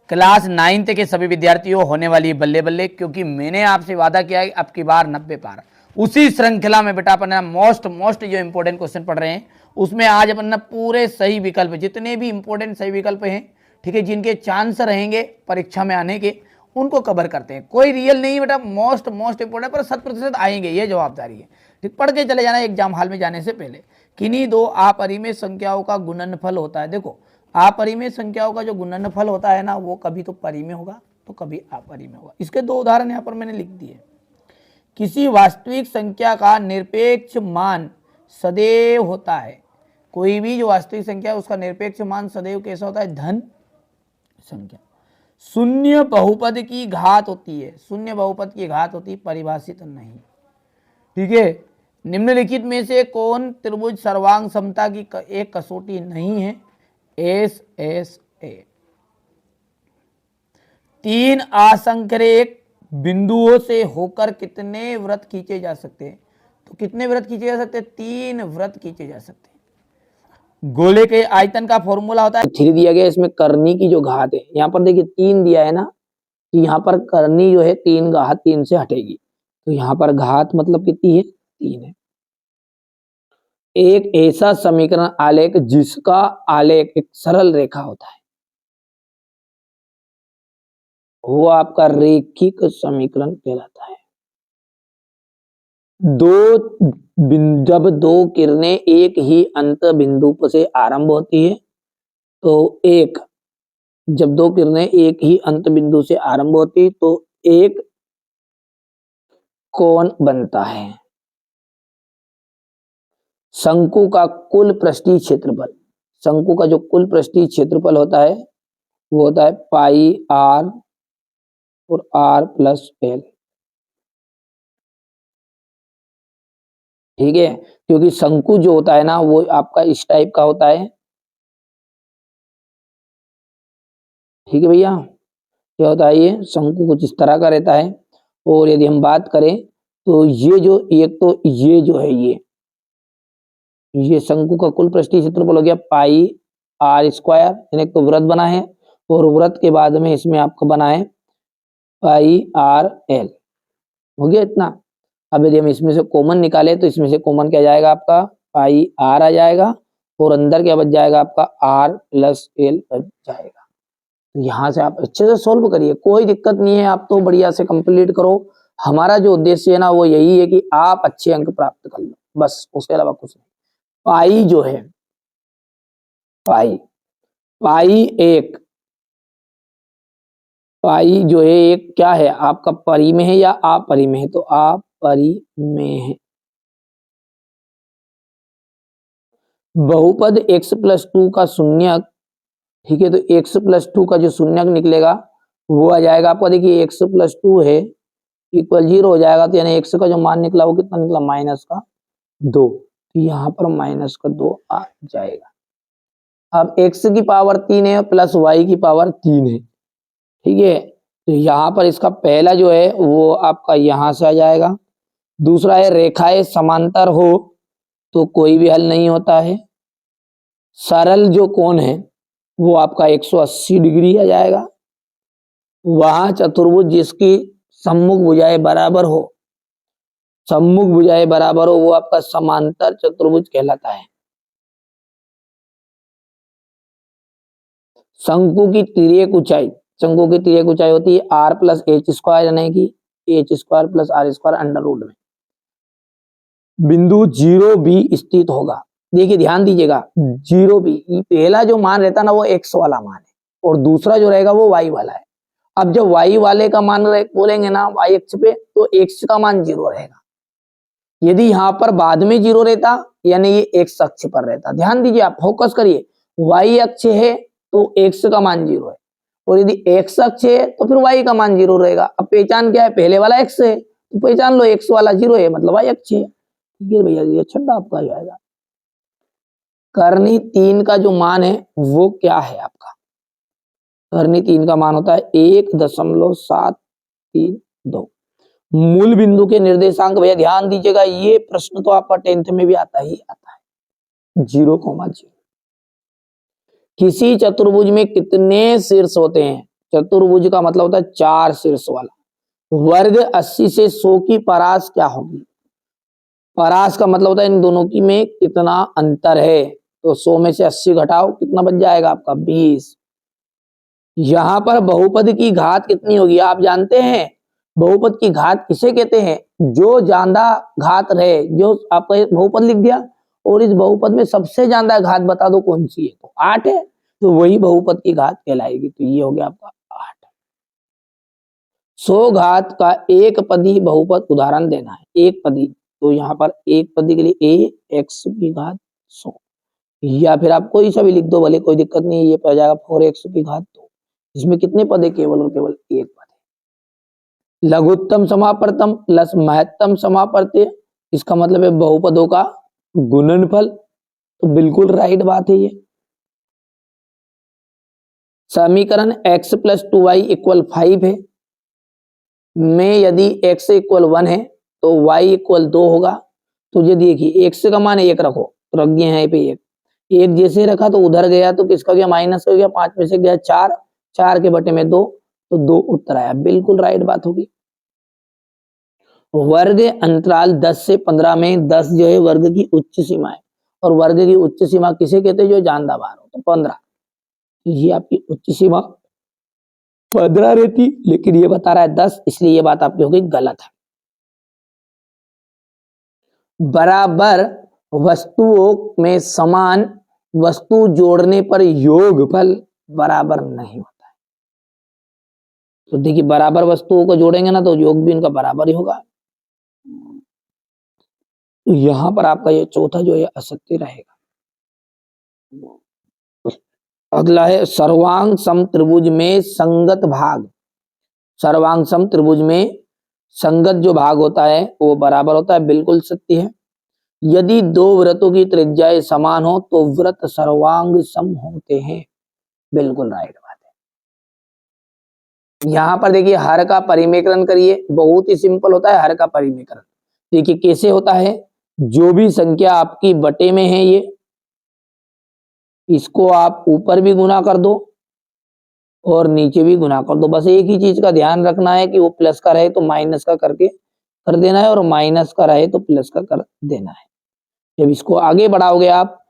Class 9th के सभी विद्यार्थियों होने वाली बल्ले बल्ले, क्योंकि मैंने आपसे वादा किया है अब की बार 90 पार। उसी श्रृंखला में बेटा अपन मोस्ट जो इंपॉर्टेंट क्वेश्चन पढ़ रहे हैं उसमें आज अपन पूरे सही विकल्प, जितने भी इंपॉर्टेंट सही विकल्प हैं, ठीक है, जिनके चांस रहेंगे परीक्षा में आने के, उनको कवर करते हैं। कोई रियल नहीं बेटा, मोस्ट इंपॉर्टेंट पर 100% आएंगे, ये जवाबदारी है। ठीक, पढ़ के चले जाना एग्जाम हॉल में जाने से पहले। किन्हीं दो अपरिमेय संख्याओं का गुणनफल होता है। देखो, अपरिमेय संख्याओं का जो गुणनफल होता है ना, वो कभी तो परिमेय होगा तो कभी अपरिमेय होगा। इसके दो उदाहरण यहाँ पर मैंने लिख दिए। किसी वास्तविक संख्या का निरपेक्ष मान सदैव होता है। कोई भी जो वास्तविक संख्या है उसका निरपेक्ष मान सदैव कैसा होता है? धन संख्या। शून्य बहुपद की घात होती है, शून्य बहुपद की घात होती है, परिभाषित नहीं। ठीक है, निम्नलिखित में से कौन त्रिभुज सर्वांग समता की एक कसौटी नहीं है? S S A. तीन असंख्यक बिंदुओं से होकर कितने व्रत खींचे जा सकते हैं? तो कितने व्रत खींचे जा सकते हैं? 3 व्रत खींचे जा सकते हैं। गोले के आयतन का फॉर्मूला होता है 3 दिया गया, इसमें करनी की जो घात है, यहाँ पर देखिए 3 दिया है ना, कि यहाँ पर करनी जो है 3 घात 3 से हटेगी, तो यहाँ पर घात मतलब कितनी है? 3 है। एक ऐसा समीकरण आलेख जिसका आलेख एक सरल रेखा होता है, वो आपका रेखिक समीकरण कहलाता है। जब दो किरणें एक ही अंत बिंदु से आरंभ होती है, तो जब दो किरणें एक ही अंत बिंदु से आरंभ होती तो एक कोण बनता है। शंकु का कुल पृष्ठीय क्षेत्रफल, शंकु का जो कुल पृष्ठीय क्षेत्रफल होता है वो होता है पाई आर और आर प्लस एल। ठीक है, क्योंकि शंकु जो होता है ना वो आपका इस टाइप का होता है। ठीक है भैया, क्या होता है? ये शंकु कुछ इस तरह का रहता है। और यदि हम बात करें तो ये जो एक तो ये जो है ये शंकु का कुल पृष्ठीय क्षेत्रफल हो गया पाई आर स्क्वायर, यानी तो वृत्त बना है, और वृत्त के बाद में इसमें आपका बना है पाई आर एल, हो गया इतना। अब यदि हम इसमें से कॉमन निकाले तो इसमें से कॉमन क्या जाएगा? आपका पाई आर आ जाएगा, और अंदर क्या बच जाएगा? आपका आर प्लस एल बच जाएगा। तो यहाँ से आप अच्छे से सोल्व करिए, कोई दिक्कत नहीं है, आप तो बढ़िया से कंप्लीट करो। हमारा जो उद्देश्य है ना वो यही है कि आप अच्छे अंक प्राप्त कर लो, बस, उसके अलावा कुछ नहीं। पाई जो है, पाई जो है एक क्या है आपका? परिमेय है या अपरिमेय है? तो अपरिमेय है। बहुपद x+2 का शून्यक, ठीक है, तो x+2 का जो शून्यक निकलेगा वो आ जाएगा आपका, देखिए x+2 है इक्वल 0 हो जाएगा, तो यानी x का जो मान निकला वो कितना निकला? -2। तो यहाँ पर -2 आ जाएगा। अब x की पावर 3 है प्लस y की पावर 3 है, ठीक है, तो यहाँ पर इसका पहला जो है वो आपका यहाँ से आ जाएगा। दूसरा है रेखाएं समांतर हो तो कोई भी हल नहीं होता है। सरल जो कोण है वो आपका 180 डिग्री आ जाएगा। वहां चतुर्भुज जिसकी सम्मुख भुजाएं बराबर हो, वो आपका समांतर चतुर्भुज कहलाता है। शंकु की तिर्यक ऊंचाई, होती है r प्लस एच स्क्वायर, यानी कि h² plus r² under root में। बिंदु 0B स्थित होगा। देखिए ध्यान दीजिएगा, 0B पहला जो मान रहता ना वो x वाला मान है, और दूसरा जो रहेगा वो y वाला है। अब जब y वाले का मान बोलेंगे ना y अक्ष पे, तो x का मान 0 रहेगा। यदि यहाँ पर बाद में 0 रहता, यानी ये x अक्ष पर रहता। ध्यान दीजिए, आप फोकस करिए, y अक्ष है तो x का मान 0 है, और यदि x अक्ष है तो फिर y का मान 0 रहेगा। अब पहचान क्या है? पहले वाला x है तो पहचान लो x वाला 0 है, मतलब y अक्ष है। ठीक है भैया, ये छठा आपका जाएगा। करनी 3 का जो मान है वो क्या है आपका? करनी 3 का मान होता है 1.732। मूल बिंदु के निर्देशांक, भैया ध्यान दीजिएगा, ये प्रश्न तो आपका 10th में भी आता है 0,0। किसी चतुर्भुज में कितने शीर्ष होते हैं? चतुर्भुज का मतलब होता है 4 शीर्ष वाला। वर्ग 80 से 100 की परास क्या होगी? परास का मतलब होता है इन दोनों की में कितना अंतर है। तो 100 में से 80 घटाओ, कितना बच जाएगा आपका? 20। यहां पर बहुपद की घात कितनी होगी आप जानते हैं? बहुपद की घात किसे कहते हैं? जो ज्यादा घात रहे, जो आपका बहुपद लिख दिया और इस बहुपद में सबसे ज्यादा घात बता दो कौन सी है, तो 8 है, तो वही बहुपद की घात कहलाएगी। तो ये हो गया आपका 8। 100 घात का एक पदी बहुपद उदाहरण देना है, एक पदी। तो यहाँ पर एक पदी के लिए a x की घात 100, या फिर आप कोई सा भी लिख दो भले, कोई दिक्कत नहीं है। ये पड़ जाएगा 4x की घात 2। इसमें कितने पद है? केवल और केवल एक पद है। लघुत्तम समापवर्तम प्लस महत्तम समापवर्त्य, इसका मतलब है बहुपदों का गुणनफल। तो बिल्कुल राइट बात है ये। समीकरण x प्लस 2y इक्वल 5 है में यदि x इक्वल 1 है तो y इक्वल 2 होगा। तो ये देखिए x का मान 1 रखो, तो रख दिए हैं पे 1 जैसे रखा तो उधर गया तो किसका गया? माइनस हो गया। 5 में से गया 4, 4 के बटे में 2, तो 2 उत्तर आया। बिल्कुल राइट बात होगी। वर्ग अंतराल 10 से 15 में 10 जो है वर्ग की उच्च सीमा है, और वर्ग की उच्च सीमा किसे कहते हैं? जो जानदा बार हो। तो 15, ये आपकी उच्च सीमा 15 रहती, लेकिन ये बता रहा है 10, इसलिए ये बात आपकी हो गई गलत है। बराबर वस्तुओं में समान वस्तु जोड़ने पर योगफल बराबर नहीं होता है। तो देखिए बराबर वस्तुओं को जोड़ेंगे ना तो योग भी इनका बराबर ही होगा। तो यहां पर आपका ये चौथा जो है असत्य रहेगा। अगला है सर्वांग सम त्रिभुज में संगत भाग। सर्वांग सम त्रिभुज में संगत जो भाग होता है वो बराबर होता है, बिल्कुल सत्य है। यदि दो वृत्तों की त्रिज्याएं समान हो तो वृत्त सर्वांग सम होते हैं, बिल्कुल राइट बात है। यहां पर देखिए हर का परिमेकरण करिए, बहुत ही सिंपल होता है हर का परिमेकरण। देखिए कैसे होता है? जो भी संख्या आपकी बटे में है ये, इसको आप ऊपर भी गुना कर दो और नीचे भी गुना कर दो। बस एक ही चीज का ध्यान रखना है कि वो प्लस का रहे तो माइनस का करके कर देना है, और माइनस का रहे तो प्लस का कर देना है। जब इसको आगे बढ़ाओगे आप